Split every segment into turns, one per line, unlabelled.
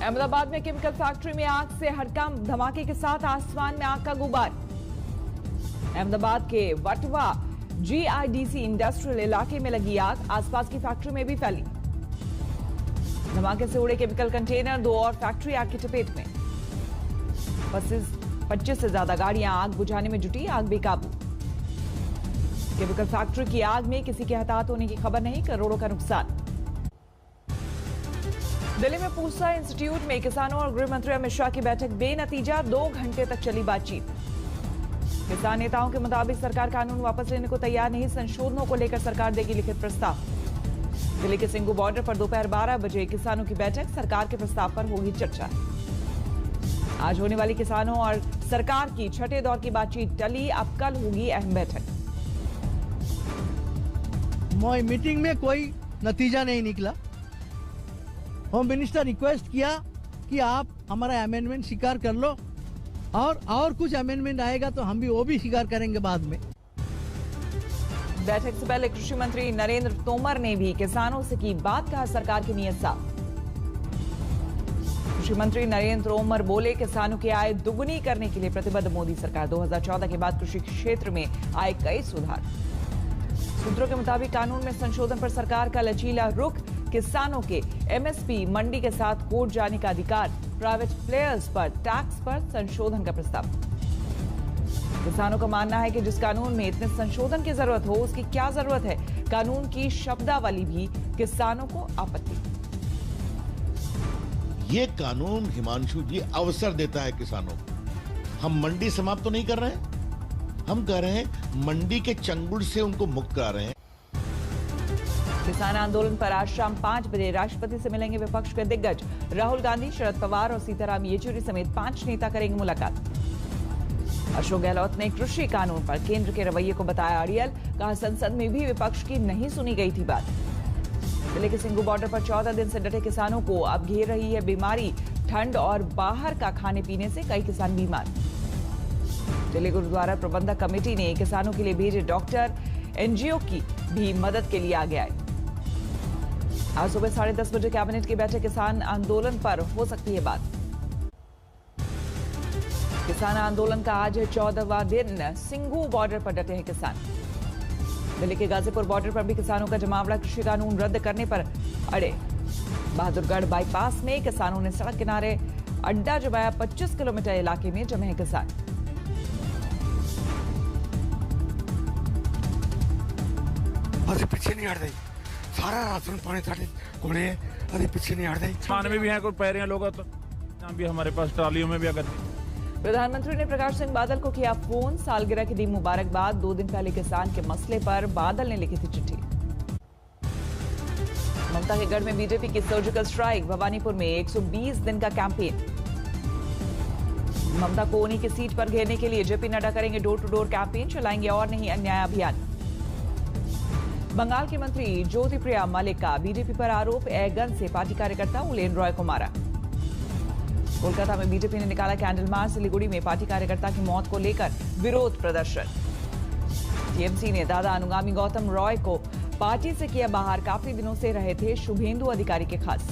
अहमदाबाद में chemical factory में आग से हड़कंप, धमाके के साथ आसमान में आग का गुबार। अहमदाबाद के वटवा जीआईडीसी इंडस्ट्रियल इलाके में लगी आग, आसपास की फैक्ट्री में भी फैली। धमाके से उड़े केमिकल कंटेनर, 2 और फैक्ट्री आग की चपेट में। 25 से ज्यादा गाड़ियां आग बुझाने में जुटी, आग बेकाबू। केमिकल फैक्ट्री की आग में किसी के हताहत होने की खबर नहीं, करोड़ों का नुकसान। दिल्ली में पूसा इंस्टीट्यूट में किसानों और गृह मंत्री अमित शाह की बैठक बेनतीजा, 2 घंटे तक चली बातचीत। किसान नेताओं के मुताबिक सरकार कानून वापस लेने को तैयार नहीं, संशोधनों को लेकर सरकार देगी लिखित प्रस्ताव। दिल्ली के सिंघू बॉर्डर पर दोपहर 12 बजे किसानों की बैठक, सरकार के प्रस्ताव पर होगी चर्चा। आज होने वाली किसानों और सरकार की छठे दौर की बातचीत टली, अब कल होगी अहम बैठक।
मीटिंग में कोई नतीजा नहीं निकला। होम मिनिस्टर रिक्वेस्ट किया कि आप हमारा अमेंडमेंट स्वीकार कर लो, और कुछ अमेंडमेंट आएगा तो हम भी वो भी स्वीकार करेंगे बाद में।
बैठक से पहले कृषि मंत्री नरेंद्र तोमर ने भी किसानों से की बात, कहा सरकार की नीयत साफ। कृषि मंत्री नरेंद्र तोमर बोले, किसानों की आय दुगुनी करने के लिए प्रतिबद्ध मोदी सरकार। 2014 के बाद कृषि क्षेत्र में आए कई सुधार। सूत्रों के मुताबिक कानून में संशोधन पर सरकार का लचीला रुख, किसानों के एमएसपी मंडी के साथ कोर्ट जाने का अधिकार, प्राइवेट प्लेयर्स पर टैक्स पर संशोधन का प्रस्ताव। किसानों का मानना है कि जिस कानून में इतने संशोधन की जरूरत हो, उसकी क्या जरूरत है। कानून की शब्दावली भी किसानों को आपत्ति।
ये कानून हिमांशु जी अवसर देता है किसानों को। हम मंडी समाप्त तो नहीं कर रहे हैं, हम कह रहे हैं मंडी के चंगुल से उनको मुक्त करा रहे हैं।
किसान आंदोलन पर आज शाम 5 बजे राष्ट्रपति से मिलेंगे विपक्ष के दिग्गज। राहुल गांधी, शरद पवार और सीताराम येचुरी समेत 5 नेता करेंगे मुलाकात। अशोक गहलोत ने कृषि कानून पर केंद्र के रवैये को बताया अड़ियल, कहा संसद में भी विपक्ष की नहीं सुनी गई थी बात। दिल्ली के सिंघू बॉर्डर पर 14 दिन से डटे किसानों को अब घेर रही है बीमारी, ठंड और बाहर का खाने पीने से कई किसान बीमार। दिल्ली गुरुद्वारा प्रबंधक कमेटी ने किसानों के लिए भेजे डॉक्टर, एनजीओ की भी मदद के लिए आगे आए। आज सुबह 10:30 बजे कैबिनेट की बैठक, किसान आंदोलन पर हो सकती है बात। किसान आंदोलन का आज 14वां दिन, सिंघू बॉर्डर पर डटे हैं किसान। दिल्ली के गाजीपुर बॉर्डर पर भी किसानों का जमावड़ा, कृषि कानून रद्द करने पर अड़े। बहादुरगढ़ बाईपास में किसानों ने सड़क किनारे अड्डा जमाया, 25 किलोमीटर इलाके में जमे हैं किसान।
पीछे नहीं हट रही, सारा राशन पानी साढ़े घोड़े अरे पीछे नहीं हट रही।
खाने में भी है, कोई पैर लोग तो यहाँ भी हमारे पास ट्रालियों में भी अगर।
प्रधानमंत्री ने प्रकाश सिंह बादल को किया फोन, सालगिरह की दी मुबारकबाद। 2 दिन पहले किसान के मसले पर बादल ने लिखी थी चिट्ठी। ममता के गढ़ में बीजेपी की सर्जिकल स्ट्राइक, भवानीपुर में 120 दिन का कैंपेन। ममता को उन्हीं की सीट पर घेरने के लिए जेपी नड्डा करेंगे डोर टू डोर कैंपेन, चलाएंगे और नहीं अन्याय अभियान। बंगाल की मंत्री ज्योतिप्रिया मलिक का बीजेपी पर आरोप, एयरगन से पार्टी कार्यकर्ता उलेन रॉय को मारा। कोलकाता में बीजेपी ने निकाला कैंडल मार्च, सिलीगुड़ी में पार्टी कार्यकर्ता की मौत को लेकर विरोध प्रदर्शन। टीएमसी ने दादा अनुगामी गौतम रॉय को पार्टी से किया बाहर, काफी दिनों से रहे थे शुभेंदु अधिकारी के खास।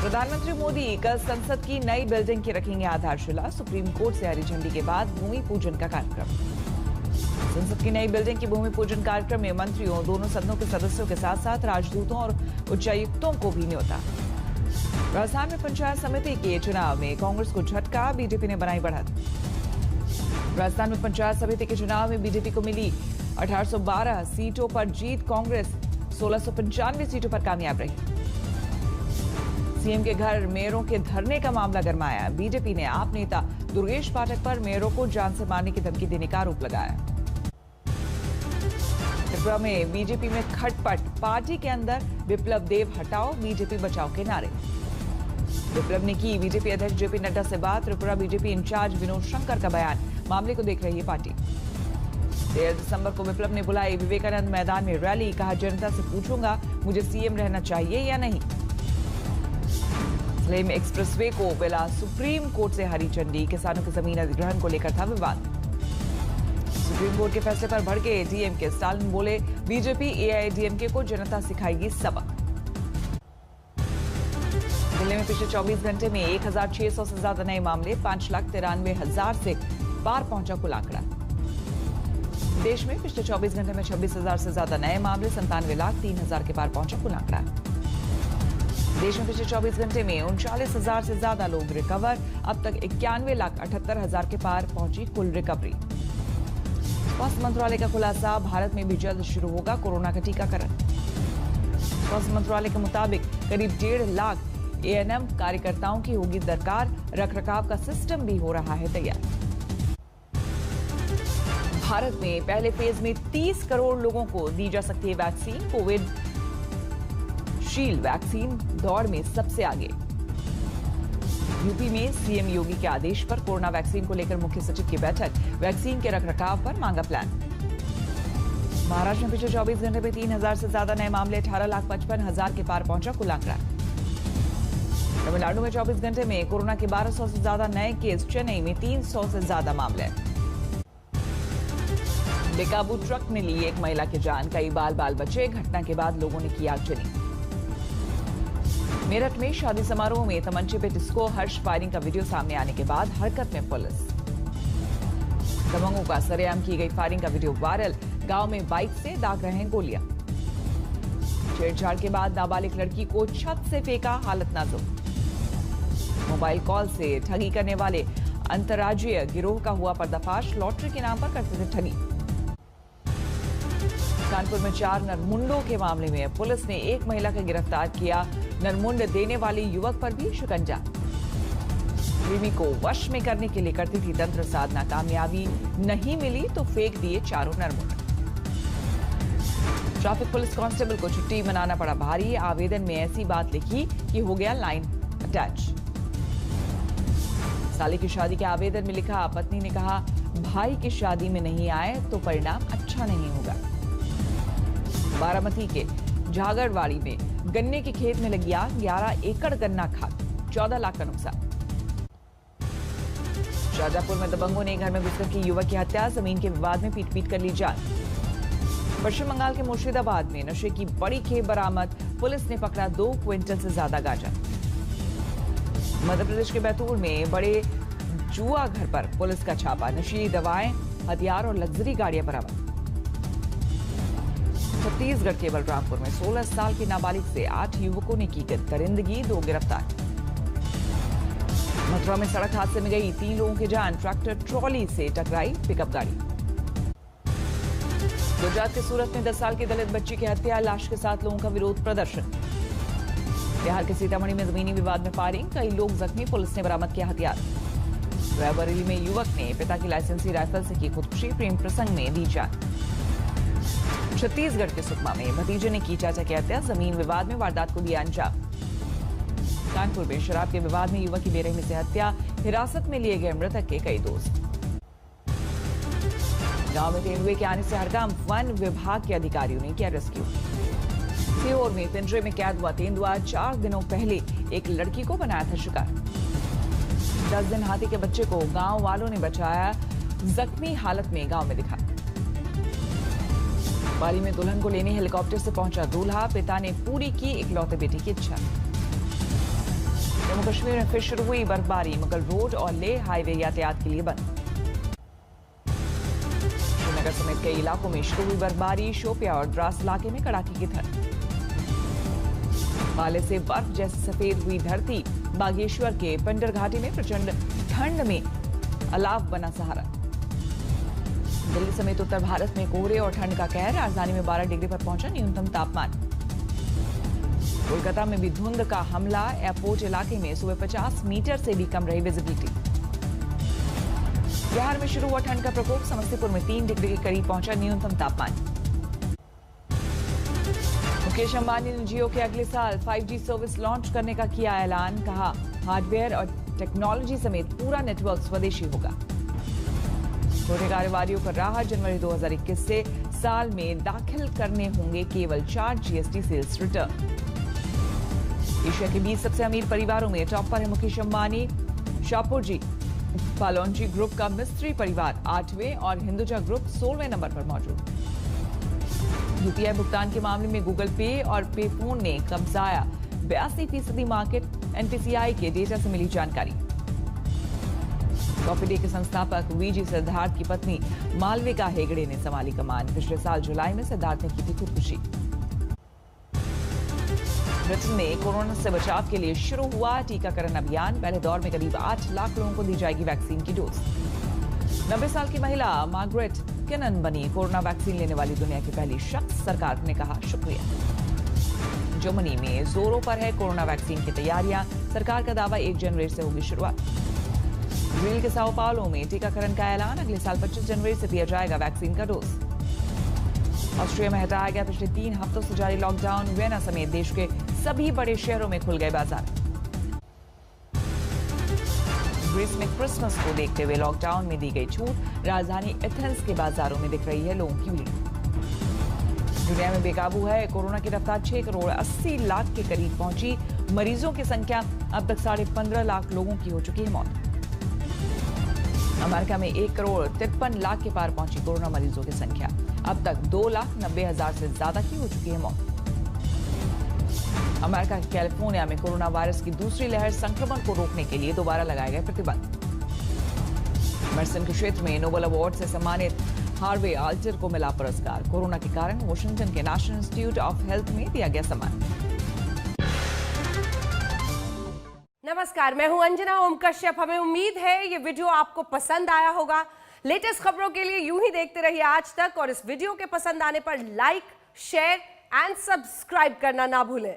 प्रधानमंत्री मोदी कल संसद की नई बिल्डिंग की रखेंगे आधारशिला, सुप्रीम कोर्ट से हरी झंडी के बाद भूमि पूजन का कार्यक्रम। संसद की नई बिल्डिंग की भूमि पूजन कार्यक्रम में मंत्रियों, दोनों सदनों के सदस्यों के साथ साथ राजदूतों और उच्चायुक्तों को भी न्योता। राजस्थान में पंचायत समिति के चुनाव में कांग्रेस को झटका, बीजेपी ने बनाई बढ़त। राजस्थान में पंचायत समिति के चुनाव में बीजेपी को मिली 1812 सीटों पर जीत, कांग्रेस 1695 सीटों पर कामयाब रही। सीएम के घर मेयरों के धरने का मामला गरमाया, बीजेपी ने आप नेता दुर्गेश पाठक पर मेयरों को जान से मारने की धमकी देने का आरोप लगाया। त्रिपुरा में बीजेपी में खटपट, पार्टी के अंदर विप्लव देव हटाओ, बीजेपी बचाओ के नारे। विप्लव ने की बीजेपी अध्यक्ष जेपी नड्डा से बात, त्रिपुरा बीजेपी इंचार्ज विनोद शंकर का बयान, मामले को देख रही है पार्टी। 13 दिसंबर को विप्लव ने बुलाई विवेकानंद मैदान में रैली, कहा जनता से पूछूंगा मुझे सीएम रहना चाहिए या नहीं। स्लेम एक्सप्रेसवे को मिला सुप्रीम कोर्ट से हरी झंडी, किसानों की जमीन अधिग्रहण को लेकर था विवाद। सुप्रीम कोर्ट के फैसले पर भड़के डीएमके, स्टालिन बोले बीजेपी एआईएडीएमके को जनता सिखाएगी सबक। दिल्ली में पिछले 24 घंटे में 1,600 से ज्यादा नए मामले, 5,93,000 से पार पहुंचा कुल आंकड़ा। देश में पिछले 24 घंटे में 26,000 से ज्यादा नए मामले, 97,03,000 के पार पहुंचा कुल आंकड़ा। देश में पिछले 24 घंटे में 39,000 से ज्यादा लोग रिकवर, अब तक 91,78,000 के पार पहुंची कुल रिकवरी। स्वास्थ्य मंत्रालय का खुलासा, भारत में भी जल्द शुरू होगा कोरोना का टीकाकरण। स्वास्थ्य मंत्रालय के मुताबिक करीब 1.5 लाख एएनएम कार्यकर्ताओं की होगी दरकार, रखरखाव का सिस्टम भी हो रहा है तैयार। भारत में पहले फेज में 30 करोड़ लोगों को दी जा सकती है वैक्सीन। कोविड शील्ड वैक्सीन दौड़ में सबसे आगे। यूपी में सीएम योगी के आदेश पर कोरोना वैक्सीन को लेकर मुख्य सचिव की बैठक, वैक्सीन के रखरखाव पर मांगा प्लान। महाराष्ट्र में पिछले 24 घंटे में 3,000 से ज्यादा नए मामले, 18,55,000 के पार पहुंचा कुल आंकड़ा। तमिलनाडु में 24 घंटे में कोरोना के 1,200 से ज्यादा नए केस, चेन्नई में 300 से ज्यादा मामले। बेकाबू ट्रक ने ली एक महिला की जान, कई बाल बचे, घटना के बाद लोगों ने की आगजनी। मेरठ में शादी समारोह में तमंचे पे डिस्को हर्ष फायरिंग का वीडियो सामने आने के बाद हरकत में पुलिस। दबंगों का सरेआम की गई फायरिंग का वीडियो वायरल, गांव में बाइक से दाग रहे हैं गोलियां। छेड़छाड़ के बाद नाबालिग लड़की को छत से फेंका, हालत नाजुक। मोबाइल कॉल से ठगी करने वाले अंतर्राज्यीय गिरोह का हुआ पर्दाफाश, लॉटरी के नाम पर करते थे ठगी। कानपुर में 4 नरमुंडों के मामले में पुलिस ने एक महिला को गिरफ्तार किया, नरमुंड देने वाले युवक पर भी शिकंजा। प्रेमी को वश में करने के लिए करती थी तंत्र साधना, कामयाबी नहीं मिली तो फेंक दिए चारों नरमुंड। ट्रैफिक पुलिस कांस्टेबल को छुट्टी मनाना पड़ा भारी, आवेदन में ऐसी बात लिखी कि हो गया लाइन अटैच। साली की शादी के आवेदन में लिखा, पत्नी ने कहा भाई की शादी में नहीं आए तो परिणाम अच्छा नहीं होगा। बारामती के झागड़वाड़ी में गन्ने के खेत में लगी आग, 11 एकड़ गन्ना खाक, 14 लाख का नुकसान। शाजापुर में दबंगों ने घर में घुसकर की युवक की हत्या, जमीन के विवाद में पीट कर ली जान। पश्चिम बंगाल के मुर्शिदाबाद में नशे की बड़ी खेप बरामद, पुलिस ने पकड़ा 2 क्विंटल से ज्यादा गांजा। मध्य प्रदेश के बैतूल में बड़े जुआ घर पर पुलिस का छापा, नशीली दवाएं, हथियार और लग्जरी गाड़ियां बरामद। छत्तीसगढ़ के बलरामपुर में 16 साल की नाबालिग से 8 युवकों ने की दरिंदगी, 2 गिरफ्तार। मथुरा में सड़क हादसे में गई 3 लोगों की जान, ट्रैक्टर ट्रॉली से टकराई पिकअप गाड़ी। गुजरात के सूरत में 10 साल की दलित बच्ची की हत्या, लाश के साथ लोगों का विरोध प्रदर्शन। बिहार के सीतामढ़ी में जमीनी विवाद में फायरिंग, कई लोग जख्मी, पुलिस ने बरामद किया हथियार। रायबरेली में युवक ने पिता की लाइसेंसी राइफल से की खुदकुशी, प्रेम प्रसंग में दी जान। छत्तीसगढ़ के सुकमा में भतीजे ने की चाचा की हत्या, जमीन विवाद में वारदात को दिया अंजाम। कानपुर में शराब के विवाद में युवक की बेरहमी से हत्या, हिरासत में लिए गए मृतक के कई दोस्त। गांव में तेंदुए के आने से हड़कंप, वन विभाग के अधिकारियों ने किया रेस्क्यू। सीहोर में पिंजरे में कैद हुआ तेंदुआ, 4 दिनों पहले एक लड़की को बनाया था शिकार। 10 दिन हाथी के बच्चे को गांव वालों ने बचाया, जख्मी हालत में गांव में दिखा। पाली में दुल्हन को लेने हेलीकॉप्टर से पहुंचा दूल्हा, पिता ने पूरी की इकलौते बेटे की इच्छा। जम्मू कश्मीर में फिर शुरू हुई बर्फबारी, मुगल रोड और लेह हाईवे यातायात के लिए बंद। श्रीनगर समेत कई इलाकों में शुरू हुई बर्फबारी, शोपिया और द्रास इलाके में कड़ाके की ठंड। पाले से बर्फ जैसे सफेद हुई धरती, बागेश्वर के पिंडर घाटी में प्रचंड ठंड में अलाव बना सहारा। दिल्ली समेत उत्तर भारत में कोहरे और ठंड का कहर, राजधानी में 12 डिग्री पर पहुंचा न्यूनतम तापमान। कोलकाता में भी धुंध का हमला, एयरपोर्ट इलाके में सुबह 50 मीटर से भी कम रही विजिबिलिटी। बिहार में शुरू हुआ ठंड का प्रकोप, समस्तीपुर में 3 डिग्री के करीब पहुंचा न्यूनतम तापमान। मुकेश अंबानी ने जियो के अगले साल 5G सर्विस लॉन्च करने का किया ऐलान, कहा हार्डवेयर और टेक्नोलॉजी समेत पूरा नेटवर्क स्वदेशी होगा। छोटे कारोबारियों को राहत, जनवरी 2021 से साल में दाखिल करने होंगे केवल 4 GST सेल्स रिटर्न। एशिया के 20 सबसे अमीर परिवारों में टॉप पर है मुकेश अंबानी, शाहपुरजी पालोनजी ग्रुप का मिस्त्री परिवार 8वें और हिंदुजा ग्रुप 16वें नंबर पर मौजूद। यूपीआई भुगतान के मामले में गूगल पे और पे फोन ने कब्जाया 82% मार्केट, एनपीसीआई के डेटा से मिली जानकारी। कॉफी डे के संस्थापक वीजी सिद्धार्थ की पत्नी मालविका हेगड़े ने संभाली कमान। पिछले साल जुलाई में सिद्धार्थ ने की थी खुदकुशी। ब्रिटेन में कोरोना से बचाव के लिए शुरू हुआ टीकाकरण अभियान। पहले दौर में करीब 8 लाख लोगों को दी जाएगी वैक्सीन की डोज। 90 साल की महिला मार्गरेट किनन बनी कोरोना वैक्सीन लेने वाली दुनिया की पहली शख्स। सरकार ने कहा शुक्रिया। जर्मनी में जोरों पर है कोरोना वैक्सीन की तैयारियां। सरकार का दावा 1 जनवरी से होगी शुरुआत। ब्राजील के साओ पाउलो में टीकाकरण का ऐलान। अगले साल 25 जनवरी से दिया जाएगा वैक्सीन का डोज। ऑस्ट्रिया में हटाया गया पिछले 3 हफ्तों से जारी लॉकडाउन। वियना समेत देश के सभी बड़े शहरों में खुल गए बाजार। ग्रीस में क्रिसमस को देखते हुए लॉकडाउन में दी गई छूट। राजधानी एथेंस के बाजारों में दिख रही है लोगों की भीड़। दुनिया में बेकाबू है कोरोना की रफ्तार। 6 करोड़ 80 लाख के करीब पहुंची। मरीजों की संख्या अब तक 15.5 लाख लोगों की हो चुकी है मौत। अमेरिका में 1 करोड़ 53 लाख के पार पहुंची कोरोना मरीजों की संख्या। अब तक 2,90,000 से ज्यादा की हो चुकी है मौत। अमेरिका के कैलिफोर्निया में कोरोना वायरस की दूसरी लहर। संक्रमण को रोकने के लिए दोबारा लगाए गए प्रतिबंध। मेडिसिन के क्षेत्र में नोबेल अवार्ड से सम्मानित हार्वे आल्टर को मिला पुरस्कार। कोरोना के कारण वॉशिंगटन के नेशनल इंस्टीट्यूट ऑफ हेल्थ में दिया गया सम्मान।
नमस्कार, मैं हूं अंजना ओम कश्यप। हमें उम्मीद है ये वीडियो आपको पसंद आया होगा। लेटेस्ट खबरों के लिए यूं ही देखते रहिए आज तक और इस वीडियो के पसंद आने पर लाइक, शेयर एंड सब्सक्राइब करना ना भूलें।